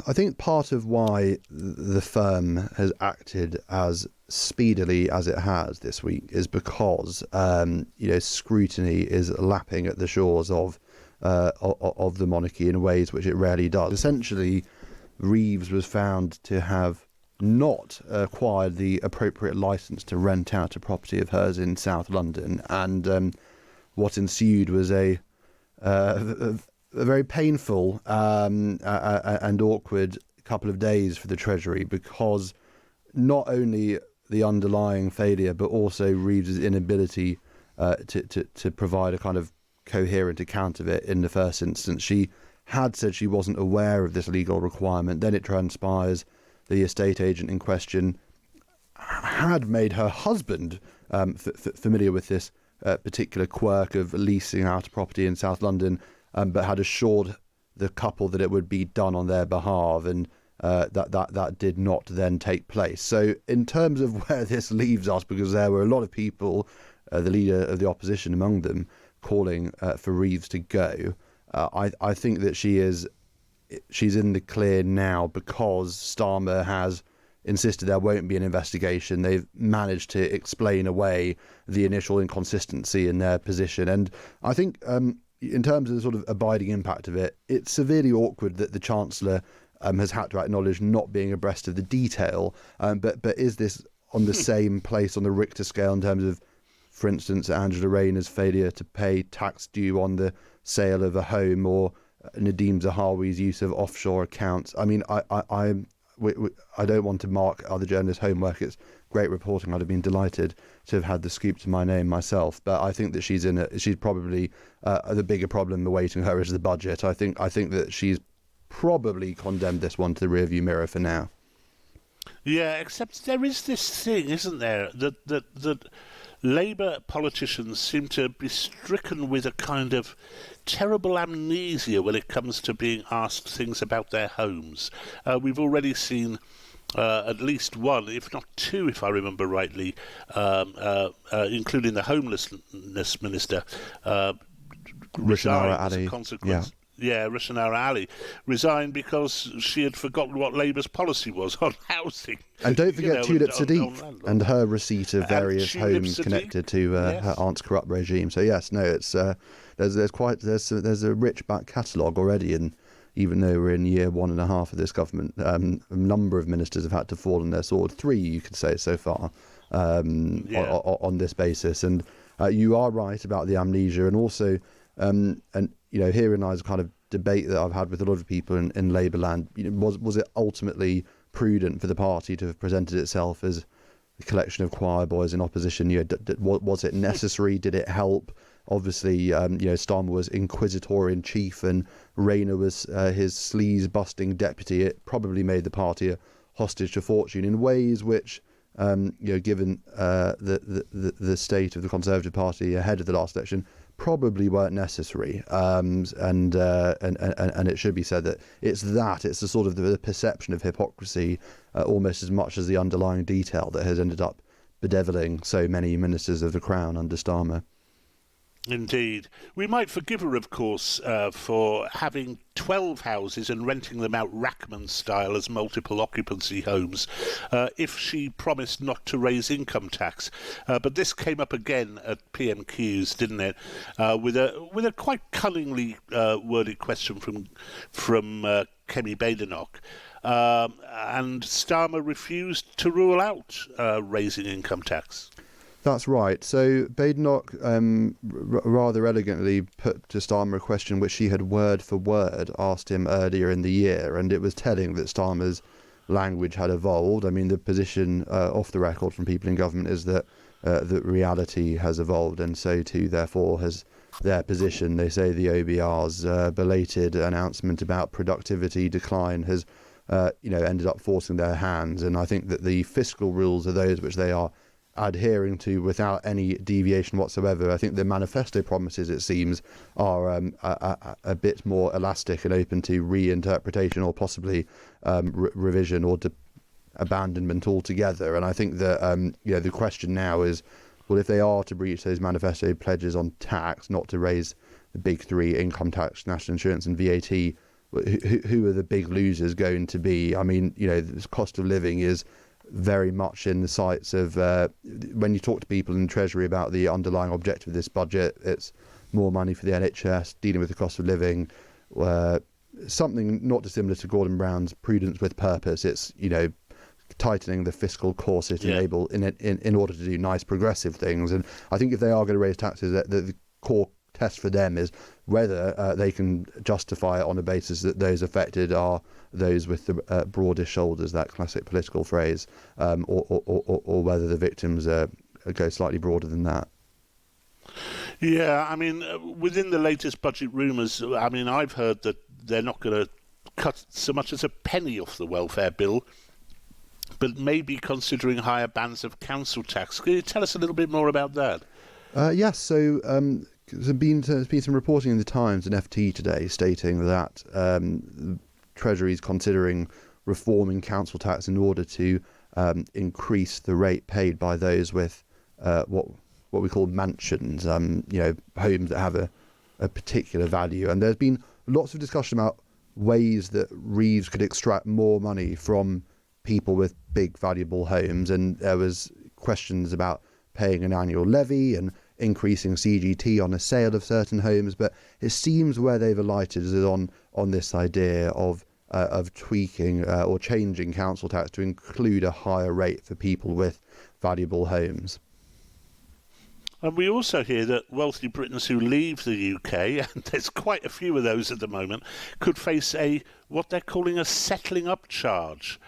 I think part of why the firm has acted as speedily as it has this week is because scrutiny is lapping at the shores of the monarchy in ways which it rarely does. Essentially, Reeves was found to have not acquired the appropriate license to rent out a property of hers in South London, and what ensued was a very painful and awkward couple of days for the Treasury, because not only the underlying failure but also Reeves's inability to provide a kind of coherent account of it in the first instance. She had said she wasn't aware of this legal requirement. Then it transpires the estate agent in question had made her husband familiar with this particular quirk of leasing out a property in South London, but had assured the couple that it would be done on their behalf, and that did not then take place. So in terms of where this leaves us, because there were a lot of people, the leader of the opposition among them, calling for Reeves to go, I think that she's in the clear now because Starmer has insisted there won't be an investigation. They've managed to explain away the initial inconsistency in their position. And I think in terms of the sort of abiding impact of it, it's severely awkward that the Chancellor has had to acknowledge not being abreast of the detail. But is this on the same place on the Richter scale in terms of, for instance, Angela Rayner's failure to pay tax due on the sale of a home, or Nadeem Zahawi's use of offshore accounts? I mean, I don't want to mark other journalists' homework. It's great reporting. I'd have been delighted to have had the scoop to my name myself. But I think that she's probably the bigger problem awaiting her is the budget. I think that she's probably condemned this one to the rearview mirror for now. Yeah, except there is this thing, isn't there, that Labour politicians seem to be stricken with a kind of terrible amnesia when it comes to being asked things about their homes. We've already seen at least one, if not two, if I remember rightly, including the homelessness minister, Rishanara Ali. As a consequence. Yeah, Rishanara Ali resigned because she had forgotten what Labour's policy was on housing. And don't forget Tulip Sadiq and her receipt of various homes connected to her aunt's corrupt regime. So yes, no, it's there's a rich back catalogue already, and even though we're in year 1.5 of this government, a number of ministers have had to fall on their sword. 3, you could say, so far on this basis. And you are right about the amnesia, and also herein lies a kind of debate that I've had with a lot of people in Labour land. Was it ultimately prudent for the party to have presented itself as a collection of choir boys in opposition? Was it necessary? Did it help? Obviously, Starmer was inquisitor in chief, and Rayner was his sleaze busting deputy. It probably made the party a hostage to fortune in ways which, given the state of the Conservative Party ahead of the last election, probably weren't necessary. And it should be said that it's the sort of the perception of hypocrisy almost as much as the underlying detail that has ended up bedeviling so many ministers of the Crown under Starmer. Indeed. We might forgive her, of course, for having 12 houses and renting them out Rachman style as multiple occupancy homes, if she promised not to raise income tax. But this came up again at PMQs, didn't it? With a quite cunningly worded question from Kemi Badenoch. And Starmer refused to rule out raising income tax. That's right. So Badenoch rather elegantly put to Starmer a question which she had word for word asked him earlier in the year, and it was telling that Starmer's language had evolved. I mean, the position off the record from people in government is that reality has evolved, and so too, therefore, has their position. They say the OBR's belated announcement about productivity decline has ended up forcing their hands, and I think that the fiscal rules are those which they are adhering to without any deviation whatsoever. I think the manifesto promises, it seems, are a bit more elastic and open to reinterpretation or possibly revision or abandonment altogether. And I think that the question now is, well, if they are to breach those manifesto pledges on tax, not to raise the big 3, income tax, national insurance and VAT, who are the big losers going to be? I mean, the cost of living is very much in the sights of when you talk to people in the Treasury about the underlying objective of this budget, it's more money for the NHS, dealing with the cost of living, something not dissimilar to Gordon Brown's prudence with purpose. It's tightening the fiscal corset in order to do nice progressive things. And I think if they are going to raise taxes, the core test for them is whether they can justify it on the basis that those affected are those with the broadest shoulders, that classic political phrase, or whether the victims go slightly broader than that. Yeah, I mean, within the latest budget rumours, I mean, I've heard that they're not going to cut so much as a penny off the welfare bill, but maybe considering higher bands of council tax. Can you tell us a little bit more about that? Yes, so there's been some reporting in the Times and FT today stating that Treasury is considering reforming council tax in order to increase the rate paid by those with what we call mansions, homes that have a particular value. And there's been lots of discussion about ways that Reeves could extract more money from people with big, valuable homes. And there was questions about paying an annual levy and increasing CGT on a sale of certain homes. But it seems where they've alighted is on this idea of tweaking or changing council tax to include a higher rate for people with valuable homes. And we also hear that wealthy Britons who leave the UK, and there's quite a few of those at the moment, could face what they're calling a settling up charge.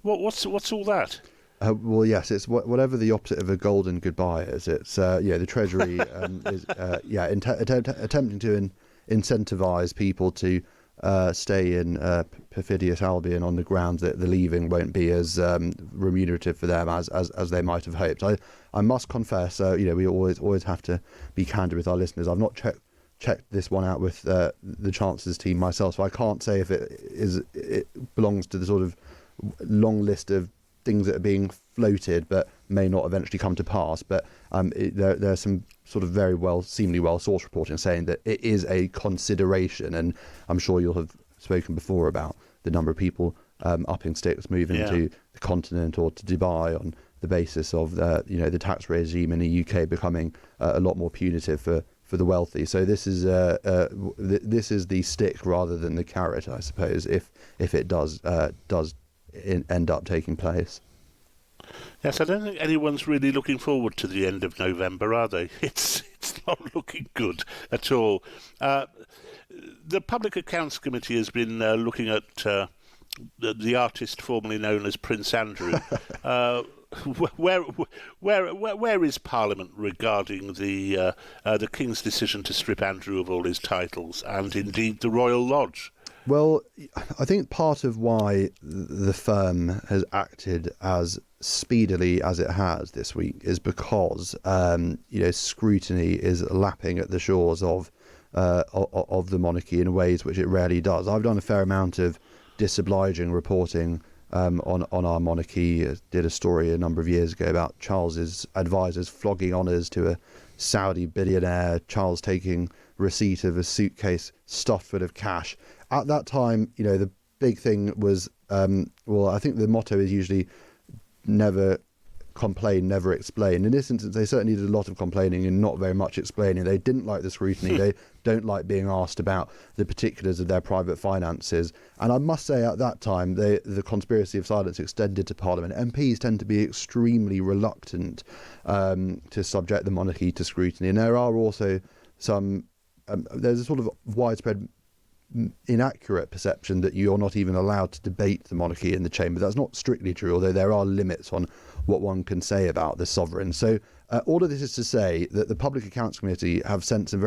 What's all that? Well, yes, it's whatever the opposite of a golden goodbye is. It's the Treasury is attempting to incentivise people to stay in perfidious Albion on the grounds that the leaving won't be as remunerative for them as they might have hoped. I must confess, we always have to be candid with our listeners. I've not checked this one out with the Chancellor's team myself, so I can't say if it belongs to the sort of long list of things that are being floated but may not eventually come to pass. But there's some sort of seemingly well sourced reporting saying that it is a consideration, and I'm sure you'll have spoken before about the number of people upping sticks, moving to the continent or to Dubai on the basis of the tax regime in the UK becoming a lot more punitive for the wealthy. So this is the stick rather than the carrot, I suppose, if it does end up taking place. Yes, I don't think anyone's really looking forward to the end of November, are they? It's not looking good at all. The Public Accounts Committee has been looking at the artist formerly known as Prince Andrew. Where is Parliament regarding the King's decision to strip Andrew of all his titles and indeed the Royal Lodge? Well, I think part of why the firm has acted as speedily as it has this week is because scrutiny is lapping at the shores of the monarchy in ways which it rarely does. I've done a fair amount of disobliging reporting on our monarchy. Did a story a number of years ago about Charles's advisors flogging honours to a Saudi billionaire, Charles taking receipt of a suitcase stuffed full of cash. At that time, the big thing was, I think the motto is usually never complain, never explain. In this instance, they certainly did a lot of complaining and not very much explaining. They didn't like the scrutiny. They don't like being asked about the particulars of their private finances. And I must say at that time, the conspiracy of silence extended to Parliament. MPs tend to be extremely reluctant to subject the monarchy to scrutiny. And there are also there's a sort of widespread inaccurate perception that you're not even allowed to debate the monarchy in the chamber. That's not strictly true, although there are limits on what one can say about the sovereign. So all of this is to say that the Public Accounts Committee have sent some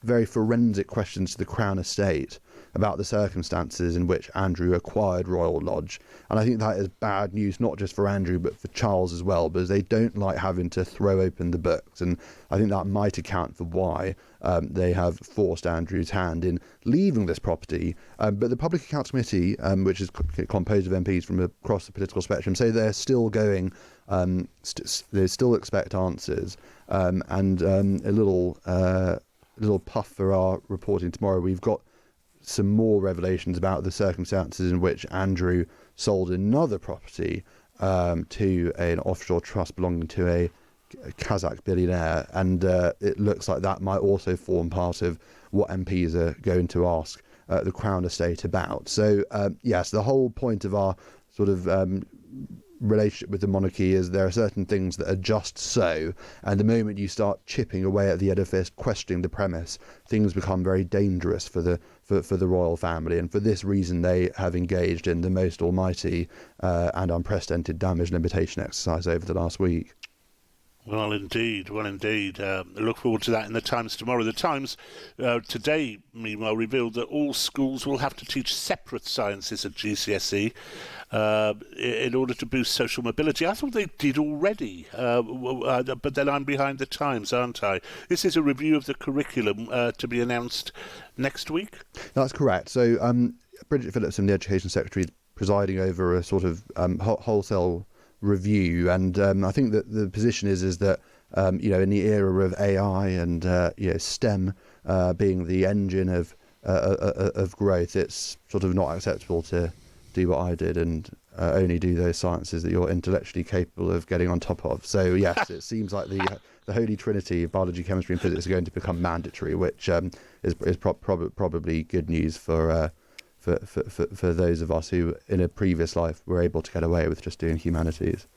very forensic questions to the Crown Estate about the circumstances in which Andrew acquired Royal Lodge. And I think that is bad news, not just for Andrew, but for Charles as well, because they don't like having to throw open the books. And I think that might account for why they have forced Andrew's hand in leaving this property. But the Public Accounts Committee, which is composed of MPs from across the political spectrum, say they're still going, they still expect answers. And a little puff for our reporting tomorrow. We've got some more revelations about the circumstances in which Andrew sold another property to an offshore trust belonging to a Kazakh billionaire, and it looks like that might also form part of what MPs are going to ask the Crown Estate about. So yes, the whole point of our sort of relationship with the monarchy is there are certain things that are just so, and the moment you start chipping away at the edifice, questioning the premise, things become very dangerous for the royal family. And for this reason they have engaged in the most almighty and unprecedented damage limitation exercise over the last week. Well, indeed. I look forward to that in the Times tomorrow. The Times today, meanwhile, revealed that all schools will have to teach separate sciences at GCSE in order to boost social mobility. I thought they did already, but then I'm behind the Times, aren't I? This is a review of the curriculum to be announced next week? That's correct. So Bridget Phillipson, the Education Secretary, is presiding over a sort of wholesale review, and I think that the position is that in the era of AI and STEM being the engine of growth, it's sort of not acceptable to do what I did and only do those sciences that you're intellectually capable of getting on top of. So yes, it seems like the holy trinity of biology, chemistry and physics are going to become mandatory, which is probably good news for those of us who in a previous life were able to get away with just doing humanities.